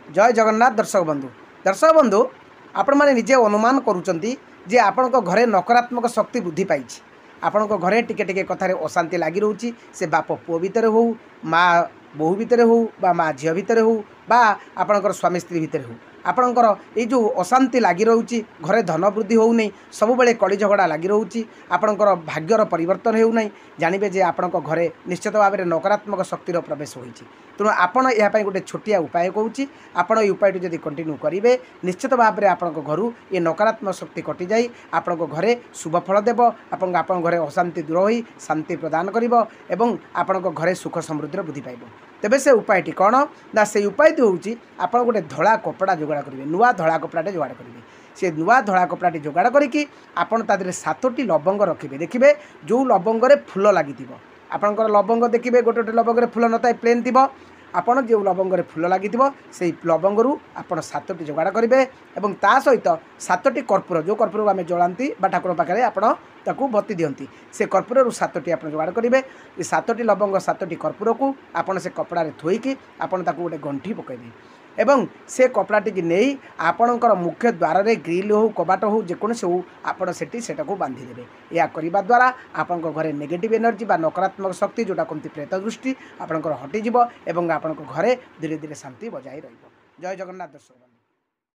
जय जगन्नाथ दर्शक बंधु आपण मैंने निजे अनुमान करुँच जे आपण घरे नकारात्मक शक्ति वृद्धि पाई आपण घरे टिके टिके कथार अशांति लगी रोचे से बाप पुओ भितर हो माँ बोहू भितर हो बा माँ झील भितर हो बा आपणकर स्वामी स्त्री भितर हो आपणकर ये जो अशांति लगी रोचे घरे धन वृद्धि हो नहीं सबुबले कली झगड़ा लगी रोचे आपणकर भाग्यर परिवर्तन हो नहीं जानवे जे आपण घरे निश्चित भाव में नकारात्मक शक्तिर प्रवेश होती तेणु आपण यहाँ गोटे छोटिया उपाय कहूँ आपण ये उपाय जब कंटिन्यू करेंगे निश्चित भाव में आपण घर ये नकारात्मक शक्ति कटि जाए आपण घरे शुभ फल देव आपण घरे अशांति दूर हो शांति प्रदान कर आपण घरे सुख समृद्धि वृद्धि पाइब तेबे से उपायटी कौन ना से उपायटी हूँ आप गोटे धला कपड़ा जोगाड़ करेंगे नुआ धला कपड़ाटे जोगाड़ करेंगे से नुआ धला कपड़ाटी जोगाड़ करके आपड़ तादेह 7टी लवंग रखिए देखिए जो लवंगे फुल लगी आपंकर लवंग देखिए गोटे गोटे लवंगे फुल न था प्लेन थी आपड़ जो लवंगे फुल लगी से लवंगरू आपड़ 7टी जोगाड़ करेंगे और ता सहित 7टी कर्पूर जो कर्पूर आम जलाती ठाकुर पाखे आपड़ ताकू बत्ती दियंती से कर्पूर 7टी आप जोगाड़ करेंगे 7टी लवंग 7टी कर्पूर को आपड़ से कपड़ा थोईकी आपड़ गोटे गंठी पकईदे एवं से कपड़ाटी की नहीं आपणकर मुख्य द्वार में ग्रिल हो कबाट हो जेकोसी हो आपड़ से बांधिदेवे या करने द्वारा आपण घरे नेगेटिव एनर्जी बा नकारात्मक शक्ति जोटा कमती प्रेत दृष्टि आपणकर हटिଯିव एवं आपण घरे धीरे धीरे शांति बजाय रही। जय जगन्नाथ दर्शक।